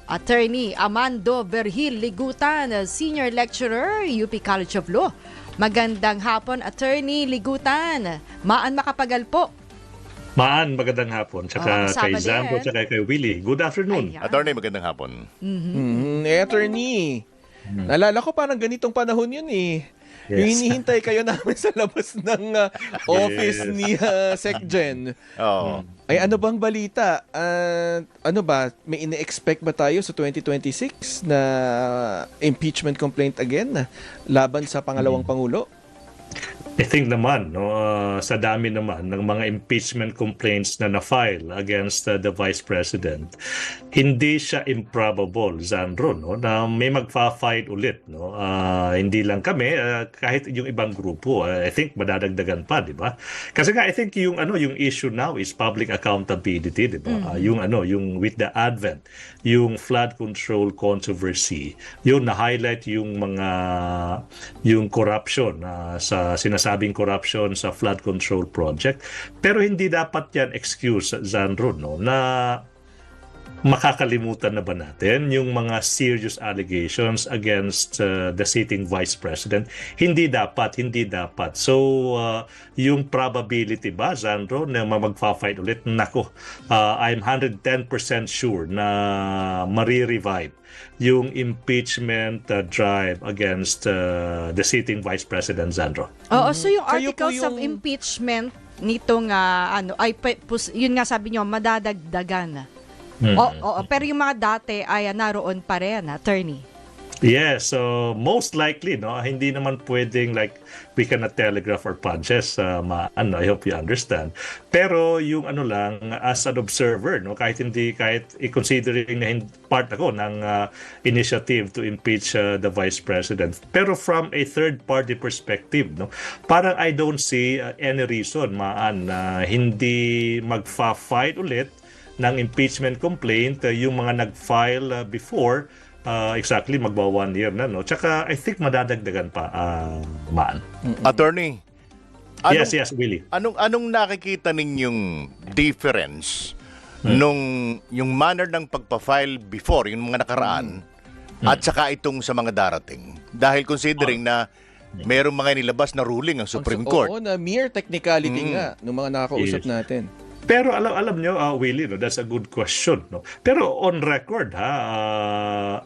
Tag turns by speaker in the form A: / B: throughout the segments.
A: Attorney Amando Vergil Ligutan, Senior Lecturer, UP College of Law. Magandang hapon, Attorney Ligutan. Maan makapagal po.
B: Maan, magandang hapon. Tsaka
A: kasama
B: kay Zambo,
A: din.
B: tsaka kay Willie. Good afternoon.
A: Ayan.
C: Attorney, magandang hapon.
D: Attorney, naalala ko parang ganitong panahon yun eh.
B: Yes.
D: Yung hinihintay kayo namin sa labas ng office ni SecGen.
C: Oo.
D: Ay ano bang balita? Ano ba, may ine-expect ba tayo sa 2026 na impeachment complaint again laban sa pangalawang Pangulo?
B: I think naman, no, sa dami naman ng mga impeachment complaints na na-file against the Vice President, hindi siya improbable, Zandro, no, na may magfa-fight ulit. No? Hindi lang kami, kahit yung ibang grupo, I think madadagdagan pa, di ba? Kasi nga, I think yung issue now is public accountability, di ba? Yung with the advent, yung flood control controversy, yung na-highlight yung corruption sa sinasabing corruption sa flood control project. Pero hindi dapat yan excuse, Zandro, no, na makakalimutan na ba natin yung mga serious allegations against the sitting Vice President? Hindi dapat. So, yung probability ba, Zandro, na magfa-fight ulit? Nako, I'm 110% sure na marirevive yung impeachment drive against the sitting Vice President, Zandro.
A: Oo, so yung
D: Kayo po
A: articles of
D: yung-
A: impeachment nitong yun nga sabi nyo, madadagdagan. Oo, pero yung mga dati ay naroon pa rin, Attorney.
B: Yes, so most likely, no, hindi naman pwedeng like we cannot telegraph our punches, I hope you understand. Pero yung lang, as an observer, no, kahit i-considering na part ako ng initiative to impeach the Vice President. Pero from a third party perspective, no, parang I don't see any reason na hindi magfa-fight ulit ng impeachment complaint yung mga nag-file before. Exactly, magba 1 year na, no? Tsaka, I think madadagdagan pa, Maan.
C: Attorney,
B: Yes, Willie.
C: anong nakikita ninyong difference nung yung manner ng pagpa-file before, yung mga nakaraan, at saka itong sa mga darating? Dahil considering na merong mga nilabas na ruling ang Supreme Court.
D: Oo, na mere technicality nga ng mga nakakausap
B: Yes.
D: natin.
B: Pero alam nyo, Willie, no, that's a good question. No? Pero on record,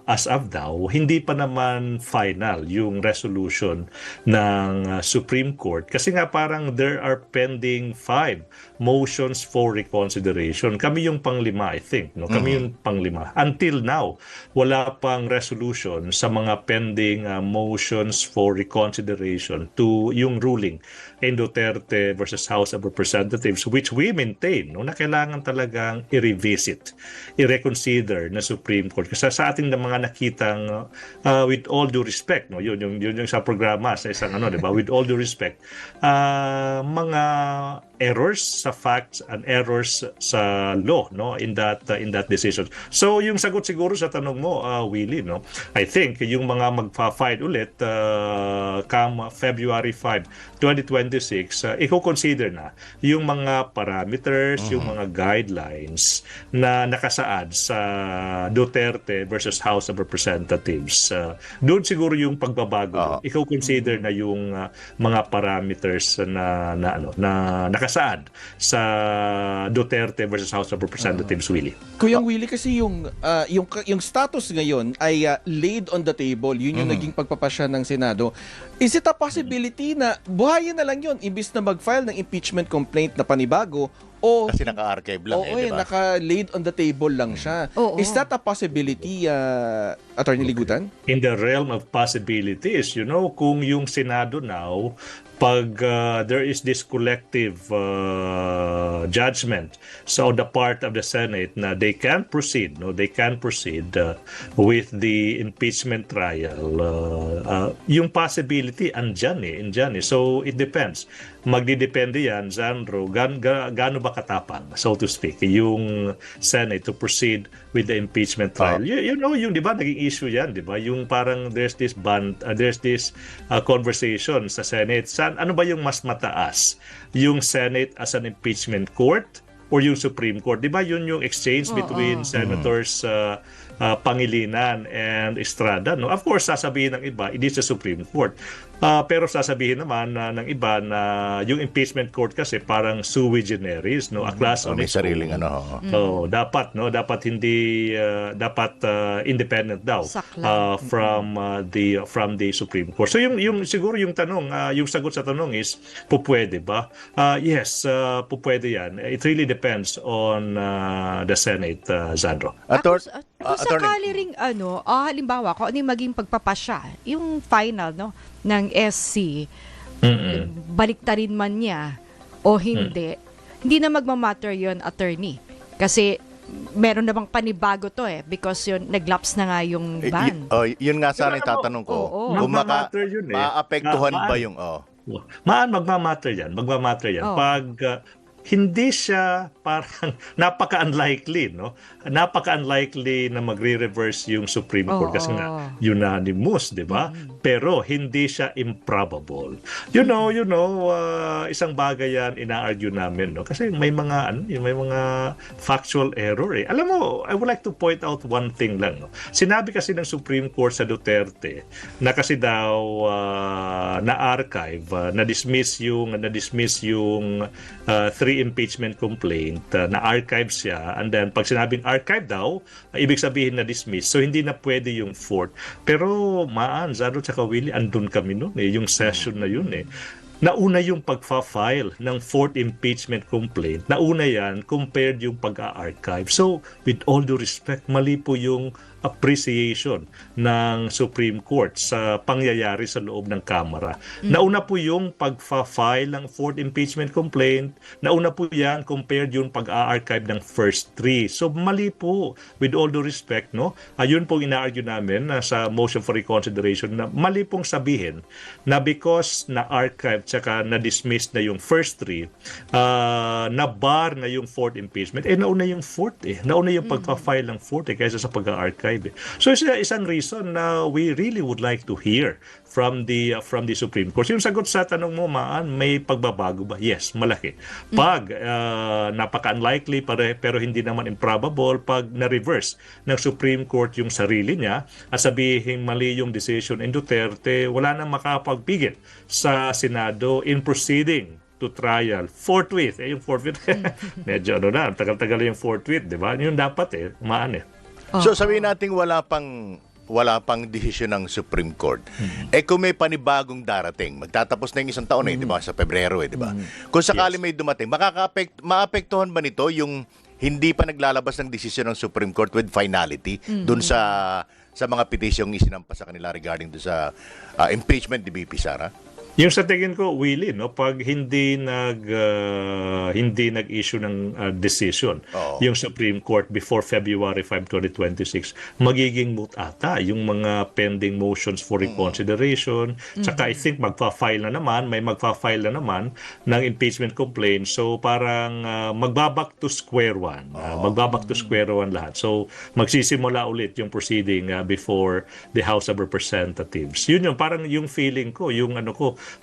B: as of now, hindi pa naman final yung resolution ng Supreme Court. Kasi nga parang there are pending 5 motions for reconsideration. Kami yung panglima, I think. No? Kami yung panglima. Until now, wala pang resolution sa mga pending motions for reconsideration to yung ruling in Duterte versus House of Representatives, which we maintain, no, na kailangan talagang i-revisit, i-reconsider na Supreme Court. Kasi sa ating mga nakitang, with all due respect, no, yun yung sa programa, sa isang di ba, with all due respect, mga errors sa facts and errors sa law, no, in that decision. So yung sagot siguro sa tanong mo, Willie, no, I think yung mga magfa-file ulit come February 5, 2026, i-consider na yung mga parameters, yung mga guidelines na nakasaad sa Duterte versus House of Representatives. Doon siguro yung pagbabago. I-consider na yung mga parameters na nakasaad sa Duterte versus House of Representatives, Willie.
D: Kuyang Willie, kasi yung status ngayon ay laid on the table. Yun yung naging pagpapasya ng Senado. Is it a possibility na buhayin na lang yun imbis na mag-file ng impeachment complaint na panibago, o
C: Kasi naka-archive lang
D: oo,
C: di ba?
D: naka-laid on the table lang siya?
A: Oo.
D: Is that a possibility, Attorney Ligutan?
B: In the realm of possibilities, kung yung Senado now, pag there is this collective judgment so on the part of the Senate na they can proceed with the impeachment trial, yung possibility andyan eh. So it depends. Magdidepende yan, Zandro, gaano ba katapang, so to speak, yung Senate to proceed with the impeachment trial. Yung di ba naging issue yan, di ba? Yung parang there's this conversation sa Senate. Ano ba yung mas mataas? Yung Senate as an impeachment court or yung Supreme Court? Di ba yun yung exchange between senators Pangilinan and Estrada. No? Of course, sasabihin ng iba, it is the Supreme Court. Pero sasabihin naman ng iba na yung impeachment court kasi parang sui generis, no, a class on
C: May
B: its
C: sariling
B: own.
C: ano.
B: Dapat hindi dapat independent daw
A: Saklang.
B: from the Supreme Court. So yung siguro yung tanong, yung sagot sa tanong is pupwede ba? Yes, pupwede yan. It really depends on the Senate, Sandro.
A: Kung sakali ring halimbawa, kung ano yung maging pagpapasya, yung final, no, ng SC, baliktarin man niya o hindi, hindi na magmamatter yun, attorney. Kasi meron namang panibago to because yun, naglaps na nga yung ban.
C: Yun nga sana yung tatanong ko.
A: Oo.
C: Kung
B: Magmamatter yun
C: maapektuhan ba yung...
B: Magmamatter yan. Pag hindi siya parang napaka-unlikely, no? Napaka-unlikely na magre-reverse yung Supreme Court kasi nga unanimous, di ba? Pero hindi siya improbable. You know, isang bagay yan ina-argue namin, no? Kasi may mga factual error eh. Alam mo, I would like to point out one thing lang, no? Sinabi kasi ng Supreme Court sa Duterte na kasi daw na-archive, na-dismiss yung three impeachment complaint, na-archive siya, and then pag sinabing archive daw, ibig sabihin na dismiss. So hindi na pwede yung fourth. Pero Zaro tsaka Willie, andun kami noon yung session na yun Nauna yung pagfa-file ng fourth impeachment complaint. Nauna yan compared yung pag-archive. So, with all due respect, mali po yung appreciation ng Supreme Court sa pangyayari sa loob ng Kamara. Nauna po yung pagfa-file ng fourth impeachment complaint. Nauna po yan compared yung pag-archive ng first three. So, mali po. With all due respect, no? Ayun pong ina-argue namin sa motion for reconsideration na mali pong sabihin na because na-archive tsaka na-dismiss na yung first three, na-bar na yung fourth impeachment, nauna yung fourth Nauna yung pagpa-file ng fourth kaysa sa pag-archive. So isang reason na we really would like to hear from the Supreme Court. Yung sagot sa tanong mo, may pagbabago ba? Yes, malaki. Pag napaka-unlikely pero hindi naman improbable, pag na-reverse ng Supreme Court yung sarili niya at sabihin mali yung decision in Duterte, wala nang makapagpigil sa Senado in proceeding to trial. Forthwith. Yung forthwith, medyo tagal-tagal yung forthwith, di ba? Yung dapat
C: So sabihin natin wala pang desisyon ng Supreme Court. Kung may panibagong darating, magtatapos na yung isang taon di ba? Sa Pebrero di ba? Kung sakali may dumating, maapektuhan ba nito yung hindi pa naglalabas ng desisyon ng Supreme Court with finality dun sa mga petisyong isinampas sa kanila regarding dun sa impeachment ni BP Sara?
B: Yung sa tingin ko, Willie, pag hindi nag-issue ng decision yung Supreme Court before February 5, 2026, magiging moot ata yung mga pending motions for reconsideration. Tsaka I think may magpa-file na naman ng impeachment complaint. So parang magbaback to square one. Magbaback to square one lahat. So magsisimula ulit yung proceeding before the House of Representatives. Yun parang yung feeling ko, yung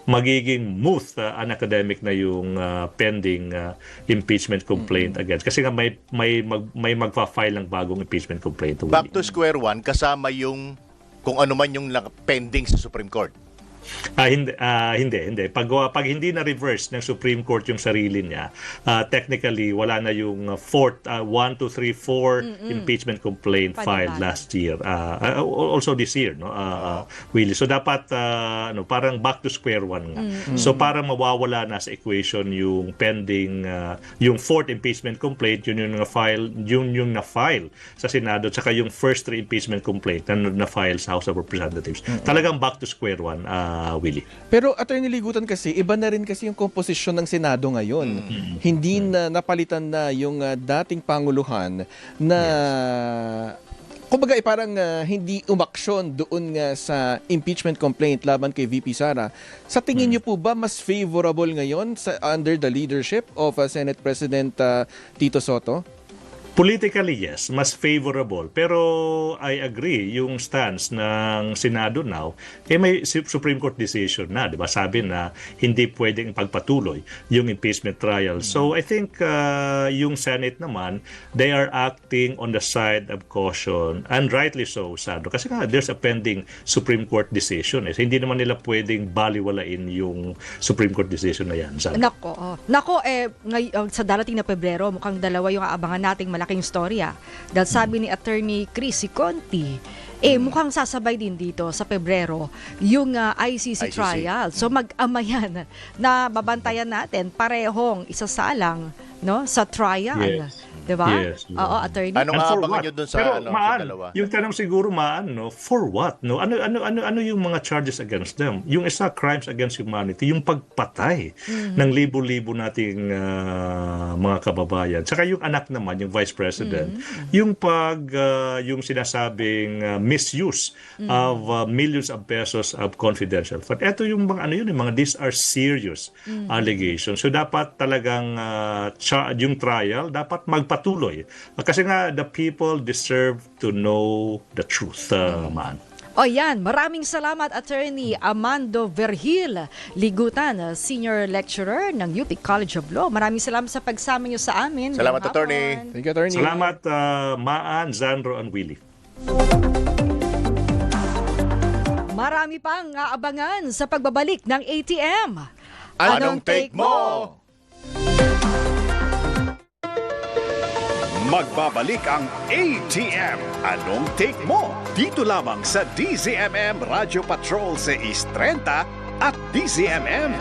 B: magiging moot unacademic na yung pending impeachment complaint against. Kasi nga may magpa-file ng bagong impeachment complaint.
C: Back to square one, kasama yung kung ano man yung pending sa Supreme Court.
B: Hindi. Pag hindi na reverse ng Supreme Court yung sarili niya, technically wala na yung fourth 1, 2, 3, 4 impeachment complaint filed last year. Also this year, Willie. So dapat parang back to square one nga. So parang mawawala na sa equation yung pending yung fourth impeachment complaint, yun yung na-file sa Senado, tsaka yung first three impeachment complaint na file sa House of Representatives. Talagang back to square one. Willie.
D: Pero Attorney Ligutan kasi, iba na rin kasi yung komposisyon ng Senado ngayon. Hindi na napalitan na yung dating Panguluhan na kumbaga parang hindi umaksyon doon nga sa impeachment complaint laban kay VP Sara. Sa tingin niyo po ba mas favorable ngayon under the leadership of Senate President Tito Soto?
B: Politically, yes, mas favorable. Pero I agree, yung stance ng Senado now, may Supreme Court decision na, di ba? Sabi na hindi pwedeng pagpatuloy yung impeachment trial. So I think yung Senate naman, they are acting on the side of caution, and rightly so, Sandro. Kasi nga, there's a pending Supreme Court decision. Hindi naman nila pwedeng baliwalain yung Supreme Court decision na yan, Sandro.
A: Nako, sa darating na Pebrero, mukhang dalawa yung aabangan nating malaking storya. Dahil sabi ni Attorney Chrissy Conti, mukhang sasabay din dito sa Pebrero yung ICC trial. So mag-ama yan na babantayan natin parehong isasalang sa trial.
B: Yes.
A: Diba?
B: Yes.
A: Oo, attorney.
C: Anong
B: And for
C: aabangan
B: what?
C: nyo dun sa,
B: Pero
C: sa
B: Maan,
C: dalawa?
B: yung tanong siguro, Maan, for what? Ano yung mga charges against them? Yung isa, crimes against humanity, yung pagpatay ng libo-libo nating mga kababayan. Tsaka yung anak naman, yung Vice President, yung yung sinasabing misuse of millions of pesos of confidential fund. Ito yung mga these are serious allegations. So dapat talagang yung trial dapat magpatuloy. Kasi nga, the people deserve to know the truth, man.
A: O yan, maraming salamat Attorney Amando Vergil Ligutan, Senior Lecturer ng UP College of Law. Maraming salamat sa pagsama niyo sa amin.
C: Salamat,
A: ngayong
C: Attorney.
A: hapon.
D: Thank you, Attorney.
B: Salamat, Maan, Zandro, and Willie.
A: Marami pang aabangan sa pagbabalik ng ATM.
C: Anong take mo?
E: Magbabalik ang ATM. Anong take mo? Dito lamang sa DZMM Radio Patrol 630 at DZMM